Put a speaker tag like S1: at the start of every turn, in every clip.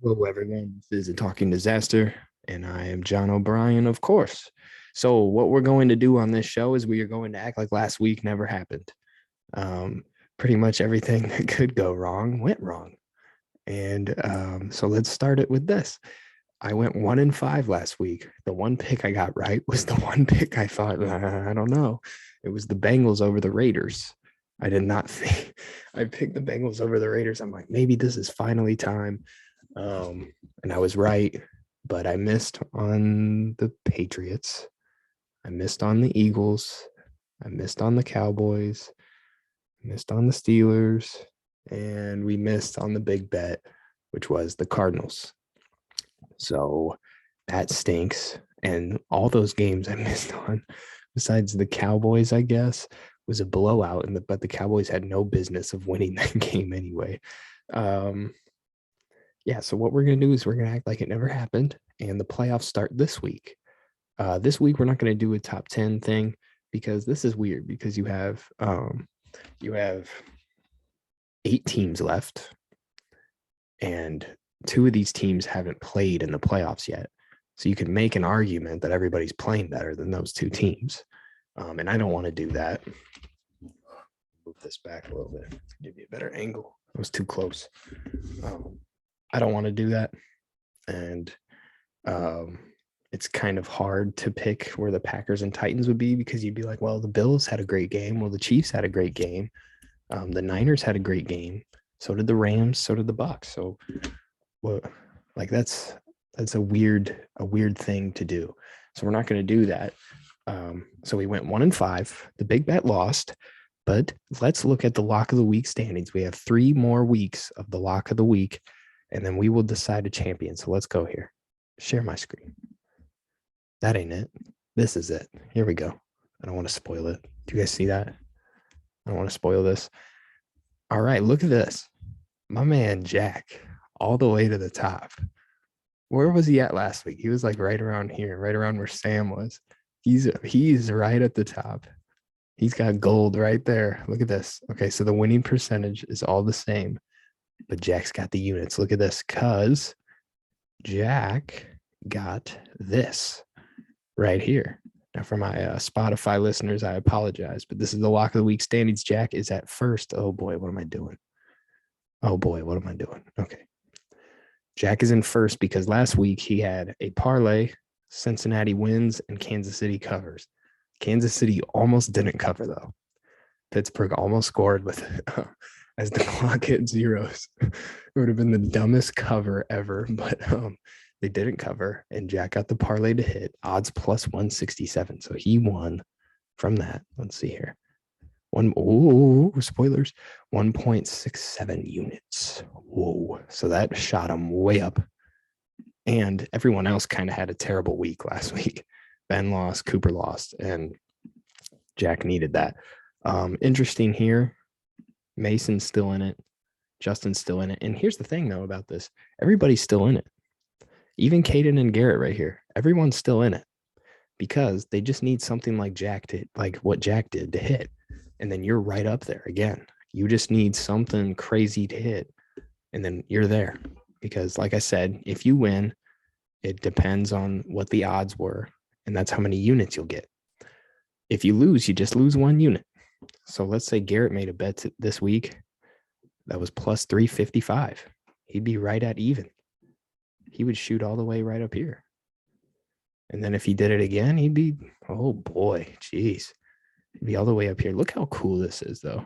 S1: Hello, everyone. This is a talking disaster, and I am John O'Brien, of course. So, what we're going to do on this show is we are going to act like last week never happened. Um, Pretty much everything that could go wrong went wrong, and so let's start it with this. I went 1-5 last week. The one pick I got right was the one pick I thought I don't know. It was the Bengals over the Raiders. I did not think I picked the Bengals over the Raiders. I'm like, maybe this is finally time. And I was right, but I missed on the Patriots. I missed on the Eagles. I missed on the Cowboys. I missed on the Steelers. And we missed on the big bet, which was the Cardinals. So that stinks. And all those games I missed on, besides the Cowboys, I guess, was a blowout. But the Cowboys had no business of winning that game anyway. Yeah, so what we're going to do is we're going to act like it never happened, and the playoffs start this week. This week we're not going to do a top 10 thing because this is weird because you have 8 teams left, and 2 of these teams haven't played in the playoffs yet. So you can make an argument that everybody's playing better than those 2 teams, and I don't want to do that. Move this back a little bit, give you a better angle. It was too close. I don't want to do that. And it's kind of hard to pick where the Packers and Titans would be because you'd be like, well, the Bills had a great game. Well, the Chiefs had a great game. The Niners had a great game. So did the Rams. So did the Bucs. So, well, like that's a weird thing to do. So we're not going to do that. So we went 1-5. The big bet lost. But let's look at the lock of the week standings. We have 3 more weeks of the lock of the week, and then we will decide a champion. So let's go here. Share my screen. That ain't it. This is it. Here we go. I don't want to spoil it. Do you guys see that? I don't want to spoil this. All right, look at this. My man, Jack, all the way to the top. Where was he at last week? He was like right around here, right around where Sam was. He's right at the top. He's got gold right there. Look at this. Okay, so the winning percentage is all the same, but Jack's got the units. Look at this, because Jack got this right here. Now, for my Spotify listeners, I apologize, but this is the lock of the week standings. Jack is at first. Oh boy, what am I doing? Oh boy, what am I doing? Okay. Jack is in first because last week he had a parlay, Cincinnati wins, and Kansas City covers. Kansas City almost didn't cover, though. Pittsburgh almost scored with as the clock hit zeros. It would have been the dumbest cover ever, but they didn't cover, and Jack got the parlay to hit, odds plus 167. So he won from that. Let's see here. Spoilers, 1.67 units. Whoa. So that shot him way up. And everyone else kind of had a terrible week last week. Ben lost, Cooper lost, and Jack needed that. Interesting here. Mason's still in it. Justin's still in it. And here's the thing, though, about this. Everybody's still in it. Even Caden and Garrett right here. Everyone's still in it because they just need something like what Jack did to hit. And then you're right up there again. You just need something crazy to hit, and then you're there. Because, like I said, if you win, it depends on what the odds were. And that's how many units you'll get. If you lose, you just lose 1 unit. So let's say Garrett made a bet this week that was plus 355. He'd be right at even. He would shoot all the way right up here. And then if he did it again, he'd be, oh boy, geez. He'd be all the way up here. Look how cool this is, though.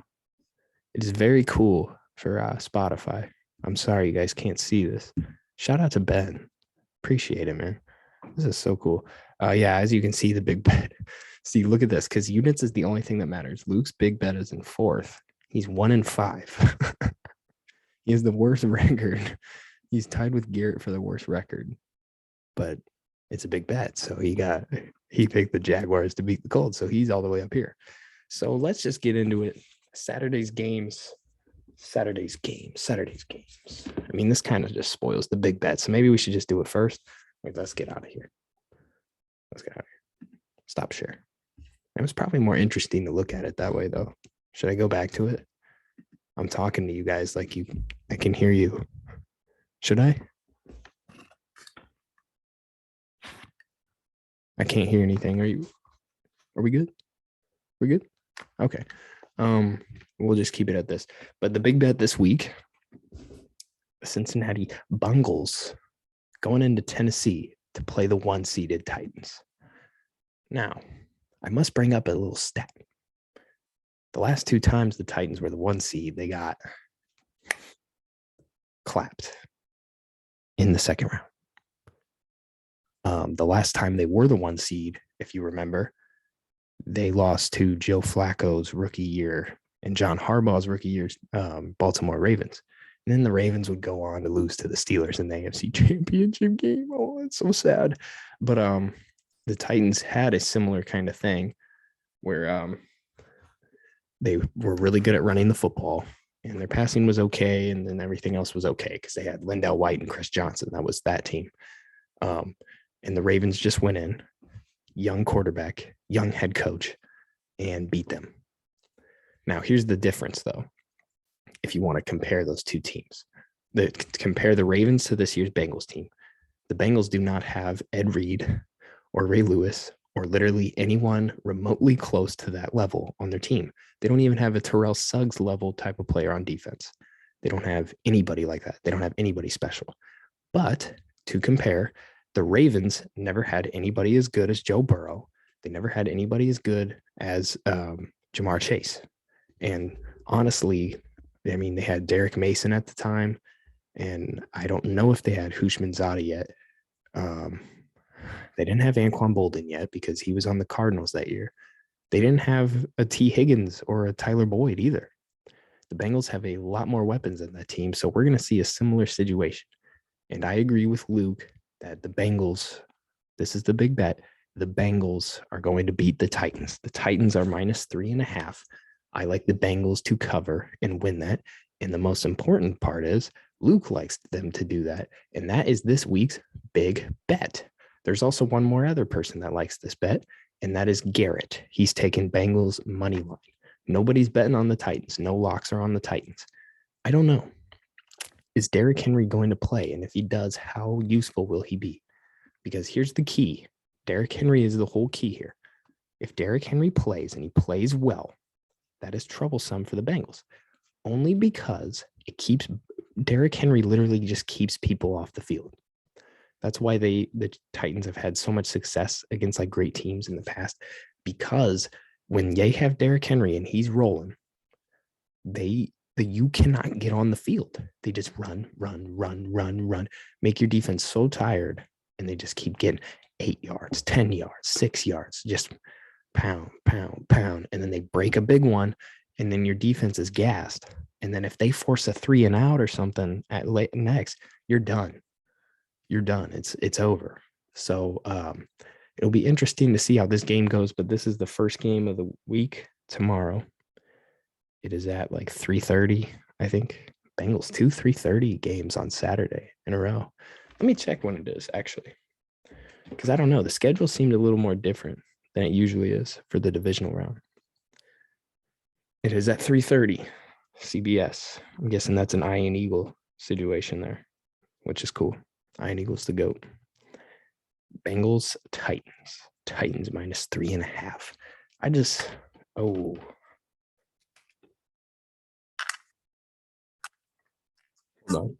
S1: It is very cool for Spotify. I'm sorry you guys can't see this. Shout out to Ben. Appreciate it, man. This is so cool. Yeah, as you can see, the big bet. See, look at this, because units is the only thing that matters. Luke's big bet is in 4th. He's 1-5. He has the worst record. He's tied with Garrett for the worst record. But it's a big bet. So he picked the Jaguars to beat the Colts. So he's all the way up here. So let's just get into it. Saturday's games. I mean, this kind of just spoils the big bet. So maybe we should just do it first. Wait, let's get out of here. Stop share. It was probably more interesting to look at it that way, though. Should I go back to it? I'm talking to you guys like I can hear you. Should I? I can't hear anything. Are we good? We're good? Okay. We'll just keep it at this. But the big bet this week, the Cincinnati Bengals going into Tennessee to play the 1-seeded Titans. Now, I must bring up a little stat. The last 2 times the Titans were the 1 seed, they got clapped in the second round. The last time they were the 1 seed, if you remember, they lost to Joe Flacco's rookie year and John Harbaugh's rookie year's Baltimore Ravens. And then the Ravens would go on to lose to the Steelers in the AFC Championship game. Oh, it's so sad. But the Titans had a similar kind of thing where they were really good at running the football and their passing was okay. And then everything else was okay because they had Lindell White and Chris Johnson. That was that team. And the Ravens just went in, young quarterback, young head coach, and beat them. Now, here's the difference, though. If you want to compare those 2 teams, compare the Ravens to this year's Bengals team. The Bengals do not have Ed Reed or Ray Lewis or literally anyone remotely close to that level on their team. They don't even have a Terrell Suggs level type of player on defense. They don't have anybody like that. They don't have anybody special. But to compare, the Ravens never had anybody as good as Joe Burrow. They never had anybody as good as Jamar Chase. And honestly, I mean, they had Derek Mason at the time, and I don't know if they had Houshmandzadeh yet. They didn't have Anquan Bolden yet because he was on the Cardinals that year. They didn't have a T. Higgins or a Tyler Boyd either. The Bengals have a lot more weapons in that team, so we're going to see a similar situation. And I agree with Luke that the Bengals, this is the big bet, the Bengals are going to beat the Titans. The Titans are -3.5. I like the Bengals to cover and win that. And the most important part is Luke likes them to do that. And that is this week's big bet. There's also one more other person that likes this bet, and that is Garrett. He's taking Bengals money line. Nobody's betting on the Titans. No locks are on the Titans. I don't know. Is Derrick Henry going to play? And if he does, how useful will he be? Because here's the key. Derrick Henry is the whole key here. If Derrick Henry plays and he plays well, that is troublesome for the Bengals. Only because it keeps Derrick Henry literally just keeps people off the field. That's why the Titans have had so much success against like great teams in the past, because when they have Derrick Henry and he's rolling, you cannot get on the field. They just run, make your defense so tired, and they just keep getting 8 yards, 10 yards, 6 yards, just pound, and then they break a big one, and then your defense is gassed. And then if they force a 3 and out or something at late next, you're done. You're done. It's over. So it'll be interesting to see how this game goes. But this is the first game of the week tomorrow. It is at like 3:30, I think. Bengals 3:30 games on Saturday in a row. Let me check when it is actually, because I don't know. The schedule seemed a little more different than it usually is for the divisional round. It is at 3:30, CBS. I'm guessing that's an Iron Eagle situation there, which is cool. Iron Eagles the GOAT. Bengals, Titans. Titans -3.5. Hold on.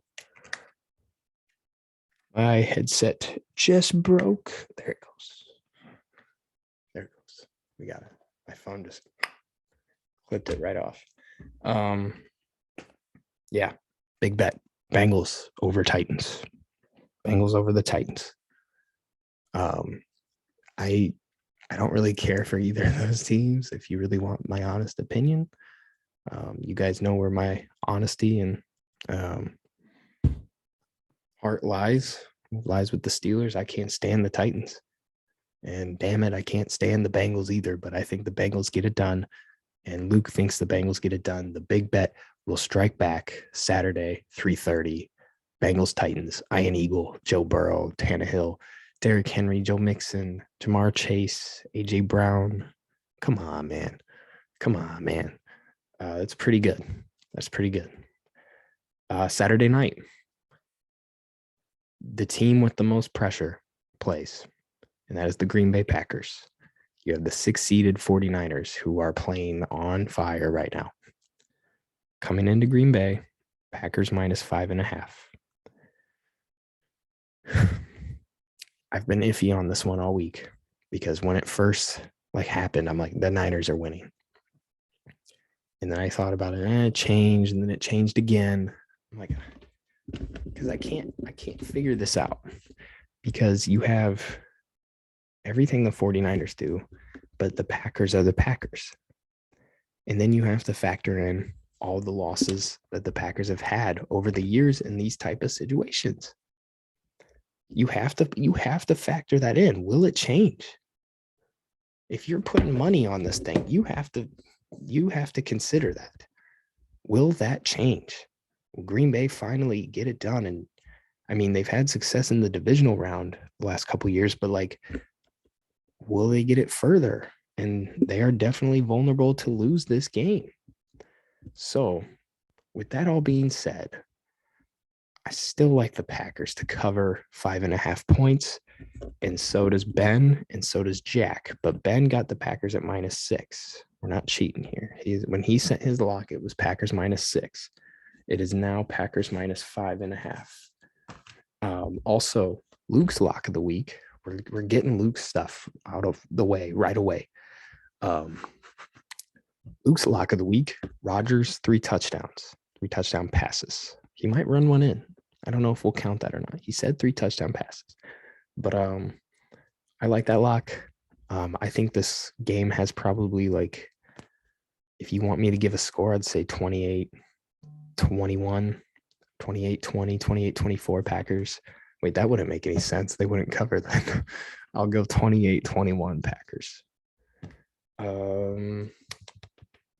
S1: My headset just broke. There it goes. We got it. My phone just clipped it right off. Yeah, big bet. Bengals over Titans. Bengals over the Titans. I don't really care for either of those teams. If you really want my honest opinion, you guys know where my honesty and heart lies with the Steelers. I can't stand the Titans, and damn it, I can't stand the Bengals either. But I think the Bengals get it done, and Luke thinks the Bengals get it done. The big bet will strike back Saturday, 3:30. Bengals, Titans, Iron Eagle, Joe Burrow, Tannehill, Derrick Henry, Joe Mixon, Jamar Chase, A.J. Brown. Come on, man. That's pretty good. Saturday night, the team with the most pressure plays. and that is the Green Bay Packers. You have the 6-seeded 49ers who are playing on fire right now. Coming into Green Bay, Packers minus 5.5. I've been iffy on this one all week because when it first happened, I'm like, the Niners are winning. And then I thought about it, it changed, and then it changed again. I'm like, because I can't figure this out, because you have everything the 49ers do, but the Packers are the Packers. And then you have to factor in all the losses that the Packers have had over the years in these type of situations. You have to factor that in. Will it change? If you're putting money on this thing, you have to consider that. Will that change? Will Green Bay finally get it done? And I mean, they've had success in the divisional round the last couple of years, but will they get it further? And they are definitely vulnerable to lose this game. So with that all being said, I still like the Packers to cover 5.5 points, and so does Ben, and so does Jack. But Ben got the Packers at -6. We're not cheating here. When he sent his lock, it was Packers -6. It is now Packers -5.5. Also, Luke's lock of the week. We're getting Luke's stuff out of the way right away. Luke's lock of the week: Rodgers 3 touchdowns, 3 touchdown passes. He might run one in. I don't know if we'll count that or not. He said 3 touchdown passes, but I like that lock. I think this game has probably, if you want me to give a score, I'd say 28-21, 28-20, 28-24 Packers. Wait, that wouldn't make any sense. They wouldn't cover that. I'll go 28-21 Packers.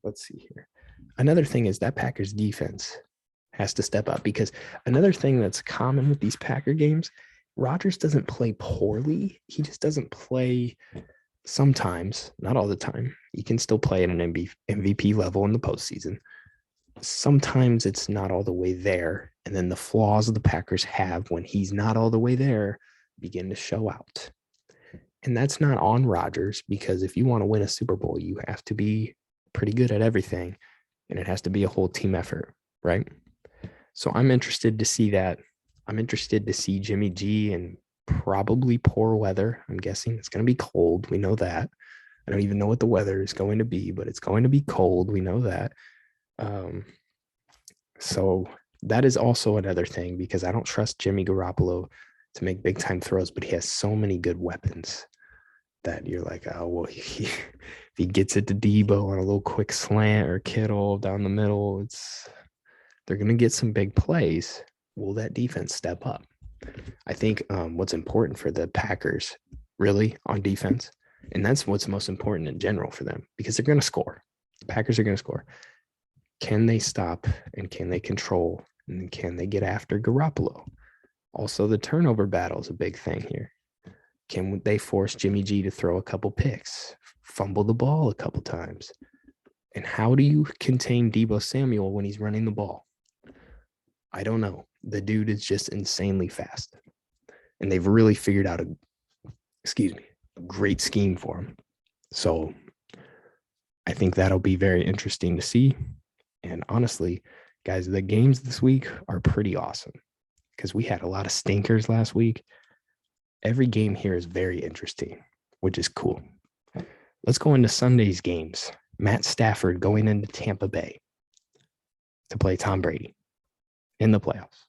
S1: Let's see here. Another thing is that Packers defense has to step up, because another thing that's common with these Packer games, Rodgers doesn't play poorly. He just doesn't play sometimes, not all the time. He can still play at an MVP level in the postseason. Sometimes it's not all the way there. And then the flaws the Packers have when he's not all the way there begin to show out. And that's not on Rodgers, because if you want to win a Super Bowl, you have to be pretty good at everything, and it has to be a whole team effort, right? So I'm interested to see that. I'm interested to see Jimmy G in probably poor weather. I'm guessing it's going to be cold. We know that. I don't even know what the weather is going to be, but it's going to be cold. We know that. So that is also another thing, because I don't trust Jimmy Garoppolo to make big time throws, but he has so many good weapons that you're like, oh, well, if he gets it to Debo on a little quick slant or Kittle down the middle, they're going to get some big plays. Will that defense step up? I think what's important for the Packers really on defense, and that's what's most important in general for them, because they're going to score. The Packers are going to score. Can they stop, and can they control, and can they get after Garoppolo? Also, the turnover battle is a big thing here. Can they force Jimmy G to throw a couple picks, fumble the ball a couple times? And how do you contain Debo Samuel when he's running the ball? I don't know. The dude is just insanely fast. And they've really figured out a great scheme for him. So I think that'll be very interesting to see. And honestly, guys, the games this week are pretty awesome, because we had a lot of stinkers last week. Every game here is very interesting, which is cool. Let's go into Sunday's games. Matt Stafford going into Tampa Bay to play Tom Brady in the playoffs.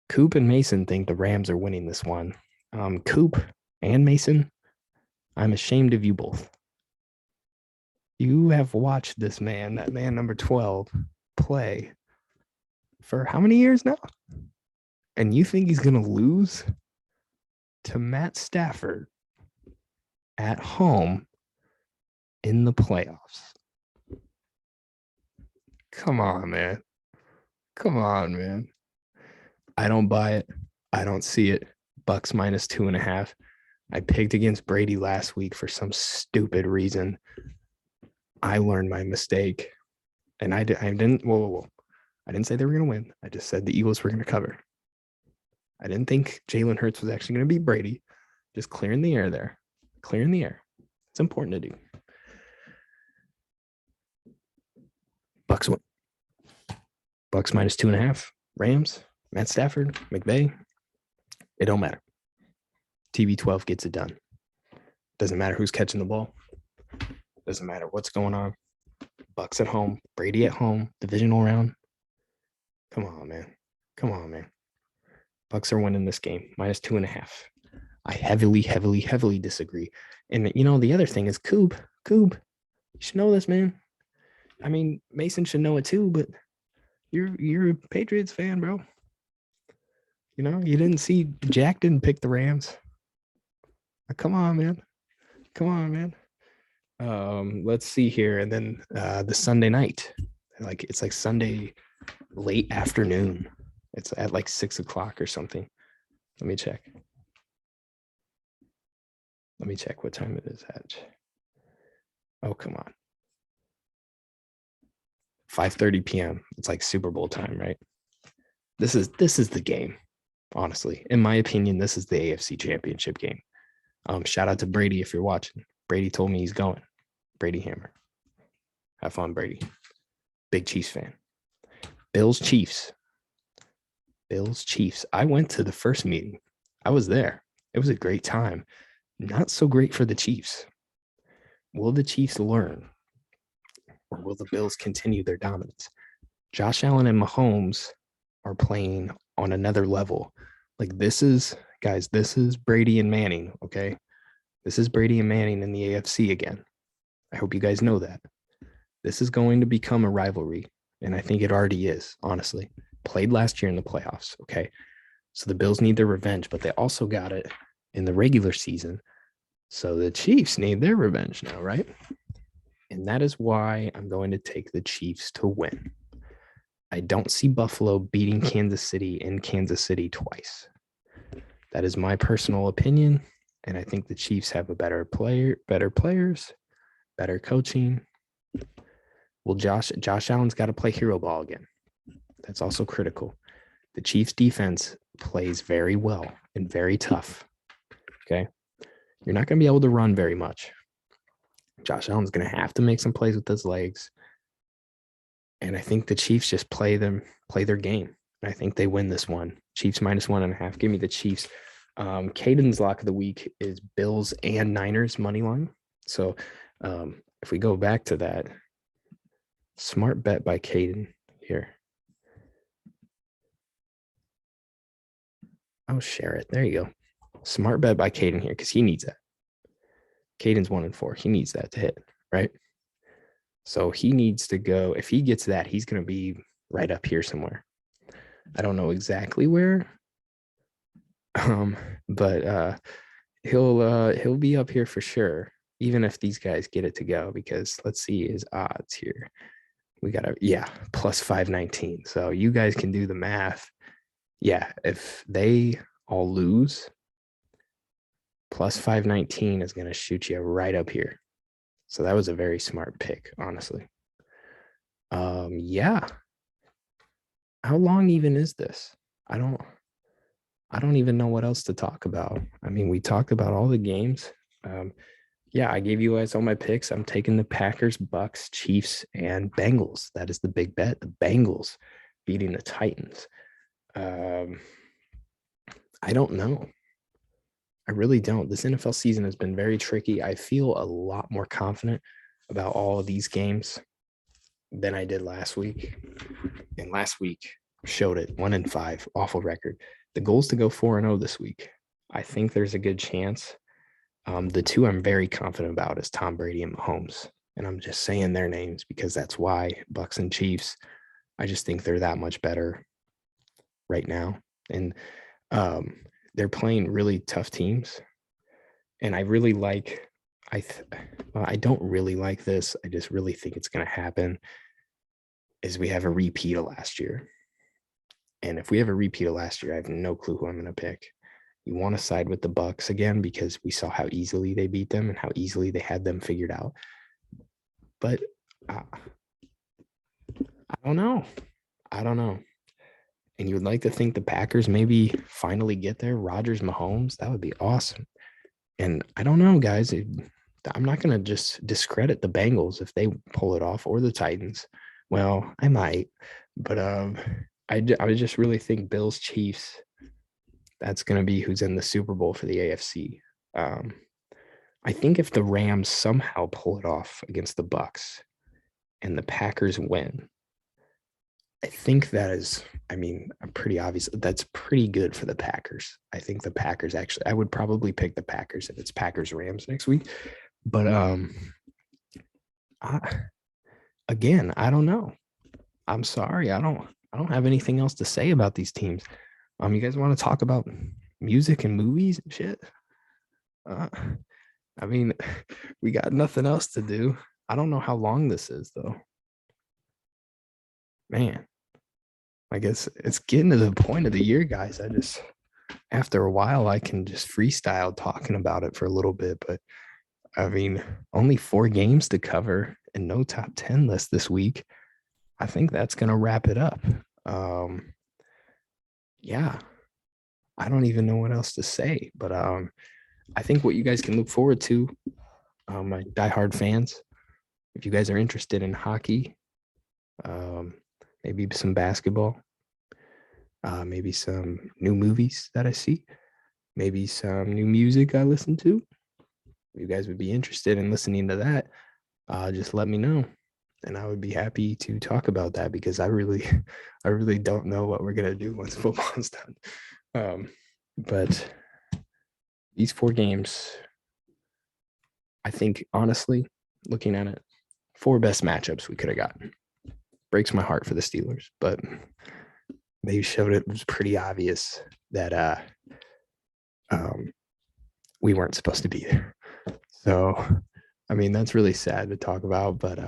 S1: Coop and Mason think the Rams are winning this one. Coop and Mason, I'm ashamed of you both. You have watched this man, that man number 12, play for how many years now? And you think he's going to lose to Matt Stafford at home in the playoffs? Come on, man. Come on, man. I don't buy it. I don't see it. Bucks -2.5. I picked against Brady last week for some stupid reason. I learned my mistake, and I didn't. Whoa. I didn't say they were going to win. I just said the Eagles were going to cover. I didn't think Jalen Hurts was actually going to beat Brady. Just clearing the air there. Clearing the air. It's important to do. Bucks win. Bucks -2.5. Rams, Matt Stafford, McVay. It don't matter. TB12 gets it done. Doesn't matter who's catching the ball. Doesn't matter what's going on. Bucks at home, Brady at home, divisional round. Come on, man. Bucks are winning this game, -2.5. I heavily disagree. And the other thing is Coob. You should know this, man. I mean, Mason should know it too, but you're a Patriots fan, bro. You didn't see Jack didn't pick the Rams. Come on, man. Let's see here. And then the Sunday night, it's like Sunday late afternoon. It's at like 6 o'clock or something. Let me check what time it is at. Oh, come on. 5:30 p.m. It's like Super Bowl time, right? This is the game. Honestly, in my opinion, this is the AFC Championship game. Shout out to Brady if you're watching. Brady told me he's going. Brady Hammer. Have fun, Brady. Big Chiefs fan. Bills Chiefs. I went to the first meeting. I was there. It was a great time. Not so great for the Chiefs. Will the Chiefs learn? Or will the Bills continue their dominance? Josh Allen and Mahomes are playing on another level. Like this is Brady and Manning, okay? This is Brady and Manning in the AFC again. I hope you guys know that. This is going to become a rivalry, and I think it already is, honestly. Played last year in the playoffs, okay? So the Bills need their revenge, but they also got it in the regular season. So the Chiefs need their revenge now, right? And that is why I'm going to take the Chiefs to win. I don't see Buffalo beating Kansas City in Kansas City twice. That is my personal opinion. And I think the Chiefs have a better players, better coaching. Well, Josh Allen's got to play hero ball again. That's also critical. The Chiefs defense plays very well and very tough. Okay. You're not going to be able to run very much. Josh Allen's going to have to make some plays with his legs. And I think the Chiefs just play their game. And I think they win this one. Chiefs -1.5. Give me the Chiefs. Caden's lock of the week is Bills and Niners money line. So if we go back to that, smart bet by Caden here. I'll share it. There you go. Smart bet by Caden here because he needs that. Caden's 1-4. He needs that to hit, right? So he needs to go. If he gets that, he's going to be right up here somewhere. I don't know exactly where, but he'll be up here for sure, even if these guys get it to go, because let's see his odds here. We got plus 519. So you guys can do the math. Yeah, if they all lose, plus 519 is going to shoot you right up here. So that was a very smart pick, honestly. Yeah. How long even is this? I don't even know what else to talk about. I mean, we talked about all the games. Yeah, I gave you guys all my picks. I'm taking the Packers, Bucks, Chiefs, and Bengals. That is the big bet. The Bengals beating the Titans. I don't know. I really don't. This NFL season has been very tricky. I feel a lot more confident about all of these games than I did last week. And last week showed it. 1-5, awful record. The goal is to go 4-0 this week. I think there's a good chance. The two I'm very confident about is Tom Brady and Mahomes. And I'm just saying their names because that's why. Bucks and Chiefs. I just think they're that much better right now. And they're playing really tough teams. And I really like, I don't really like this. I just really think it's going to happen is we have a repeat of last year. And if we have a repeat of last year, I have no clue who I'm going to pick. You want to side with the Bucks again because we saw how easily they beat them and how easily they had them figured out. But I don't know. And you would like to think the Packers maybe finally get there. Rodgers, Mahomes, that would be awesome. And I don't know, guys. I'm not going to just discredit the Bengals if they pull it off, or the Titans. Well, I might, but I just really think Bills Chiefs. That's going to be who's in the Super Bowl for the AFC. Um, I think if the Rams somehow pull it off against the Bucks and the Packers win, I think that is, I mean, pretty obvious. That's pretty good for the Packers. I think the Packers actually, I would probably pick the Packers if it's Packers Rams next week. But I, again, I don't know. I'm sorry. I don't have anything else to say about these teams. You guys want to talk about music and movies and shit? Uh, I mean, we got nothing else to do. I don't know how long this is though. Man, I guess it's getting to the point of the year, guys. I just after a while I can just freestyle talking about it for a little bit, but I mean, only 4 games to cover and no top 10 list this week. I think that's gonna wrap it up. Um, yeah, I don't even know what else to say, but I think what you guys can look forward to, my diehard fans, if you guys are interested in hockey, um, maybe some basketball, maybe some new movies that I see, maybe some new music I listen to. If you guys would be interested in listening to that, just let me know, and I would be happy to talk about that because I really, I really don't know what we're gonna do once football's done. But these 4 games, I think honestly, looking at it, 4 best matchups we could have gotten. Breaks my heart for the Steelers, but they showed it was pretty obvious that we weren't supposed to be there. So, I mean, that's really sad to talk about, but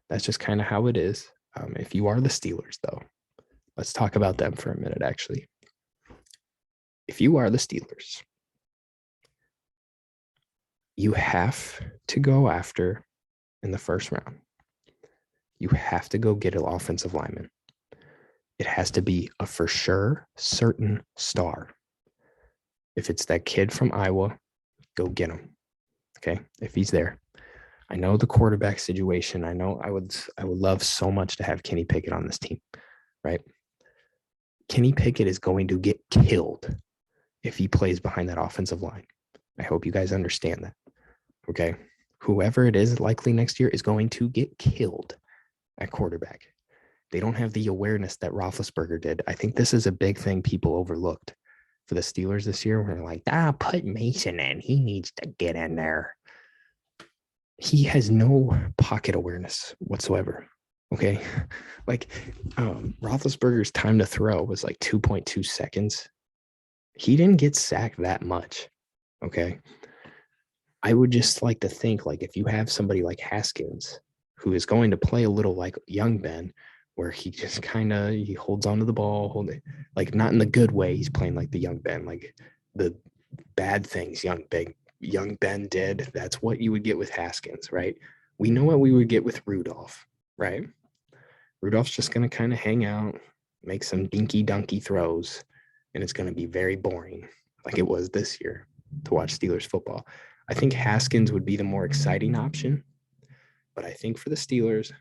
S1: that's just kind of how it is. If you are the Steelers, though, let's talk about them for a minute, actually. If you are the Steelers, you have to go after in the first round. You have to go get an offensive lineman. It has to be a for sure, certain star. If it's that kid from Iowa, go get him. Okay, if he's there. I know the quarterback situation. I know I would love so much to have Kenny Pickett on this team, right? Kenny Pickett is going to get killed if he plays behind that offensive line. I hope you guys understand that. Okay, whoever it is likely next year is going to get killed at quarterback. They don't have the awareness that Roethlisberger did. I think this is a big thing people overlooked for the Steelers this year. We're like, put Mason in. He needs to get in there. He has no pocket awareness whatsoever. Okay. Like Roethlisberger's time to throw was like 2.2 seconds. He didn't get sacked that much. Okay. I would just like to think like if you have somebody like Haskins who is going to play a little like young Ben, where he just kind of he holds onto the ball, like not in the good way. He's playing like the young Ben, like the bad things young Ben did. That's what you would get with Haskins, right? We know what we would get with Rudolph, right? Rudolph's just going to kind of hang out, make some dinky dunky throws, and it's going to be very boring, like it was this year to watch Steelers football. I think Haskins would be the more exciting option, but I think for the Steelers,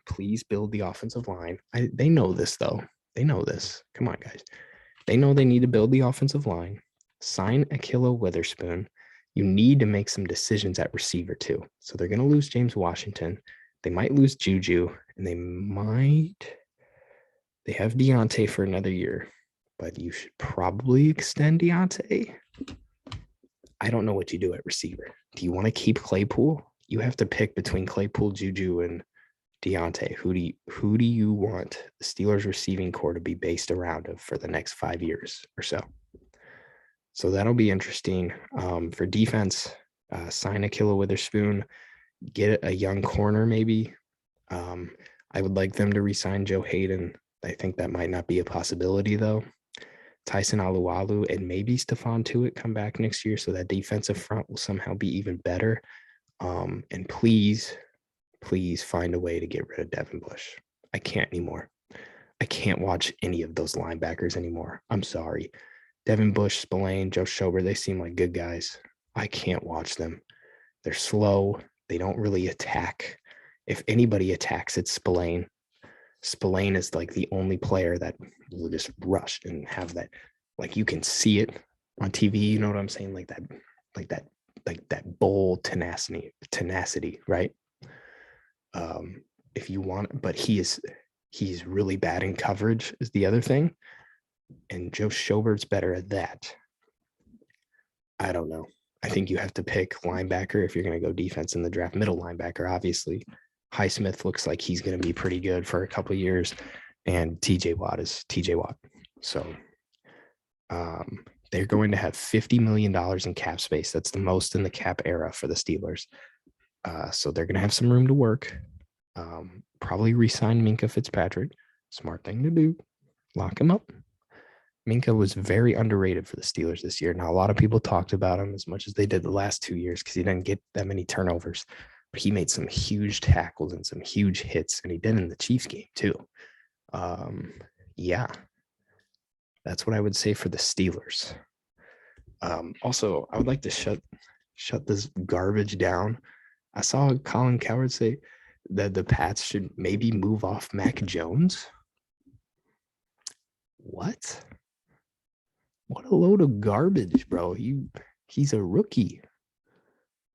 S1: please build the offensive line. They know this, though. They know this. Come on, guys. They know they need to build the offensive line. Sign Ahkello Witherspoon. You need to make some decisions at receiver, too. So they're going to lose James Washington. They might lose Juju, and they have Deontay for another year, but you should probably extend Deontay. I don't know what you do at receiver. Do you want to keep Claypool? You have to pick between Claypool, Juju, and Deontay. Who do you want the Steelers receiving core to be based around for the next 5 years or so? So that'll be interesting. For defense, sign Ahkello Witherspoon, get a young corner maybe. I would like them to re-sign Joe Hayden. I think that might not be a possibility though. Tyson Alualu and maybe Stephon Tuitt come back next year, so that defensive front will somehow be even better. And please find a way to get rid of Devin Bush. I can't anymore. I can't watch any of those linebackers anymore. I'm sorry. Devin Bush, Spillane, Joe Schobert, they seem like good guys. I can't watch them. They're slow. They don't really attack. If anybody attacks, it's Spillane. Spillane is like the only player that will just rush and have that, like you can see it on TV. You know what I'm saying? Like that bull tenacity, right? If you want, but he's really bad in coverage is the other thing. And Joe Schobert's better at that. I don't know. I think you have to pick linebacker if you're going to go defense in the draft. Middle linebacker, obviously. Highsmith looks like he's going to be pretty good for a couple of years. And TJ Watt is TJ Watt. So they're going to have $50 million in cap space. That's the most in the cap era for the Steelers. So they're going to have some room to work. Probably re-sign Minkah Fitzpatrick. Smart thing to do. Lock him up. Minkah was very underrated for the Steelers this year. Now, a lot of people talked about him as much as they did the last 2 years because he didn't get that many turnovers. But he made some huge tackles and some huge hits, and he did in the Chiefs game too. Yeah, that's what I would say for the Steelers. Also, I would like to shut this garbage down. I saw Colin Cowherd say that the Pats should maybe move off Mac Jones. What? What a load of garbage, bro. He's a rookie.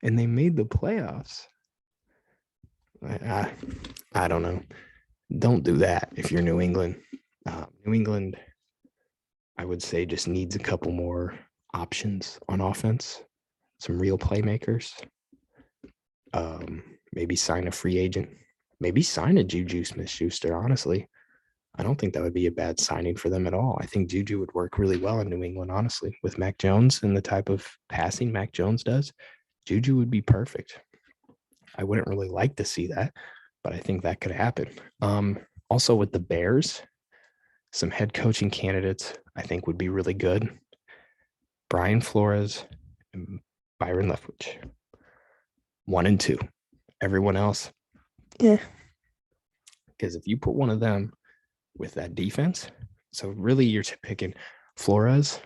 S1: And they made the playoffs. I don't know. Don't do that if you're New England. New England, I would say, just needs a couple more options on offense. Some real playmakers. Maybe sign a free agent. Maybe sign a Juju Smith-Schuster, honestly. I don't think that would be a bad signing for them at all. I think Juju would work really well in New England, honestly. With Mac Jones and the type of passing Mac Jones does, Juju would be perfect. I wouldn't really like to see that, but I think that could happen. Also with the Bears, some head coaching candidates I think would be really good. Brian Flores and Byron Leftwich. 1 and 2. Everyone else, yeah. Because if you put one of them with that defense, so really you're picking Flores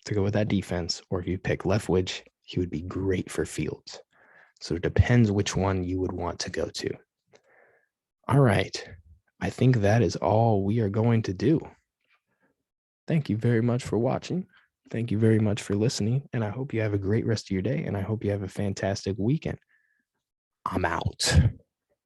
S1: to go with that defense, or if you pick Leftwich, he would be great for Fields. So it depends which one you would want to go to. All right. I think that is all we are going to do. Thank you very much for watching. Thank you very much for listening. And I hope you have a great rest of your day. And I hope you have a fantastic weekend. I'm out.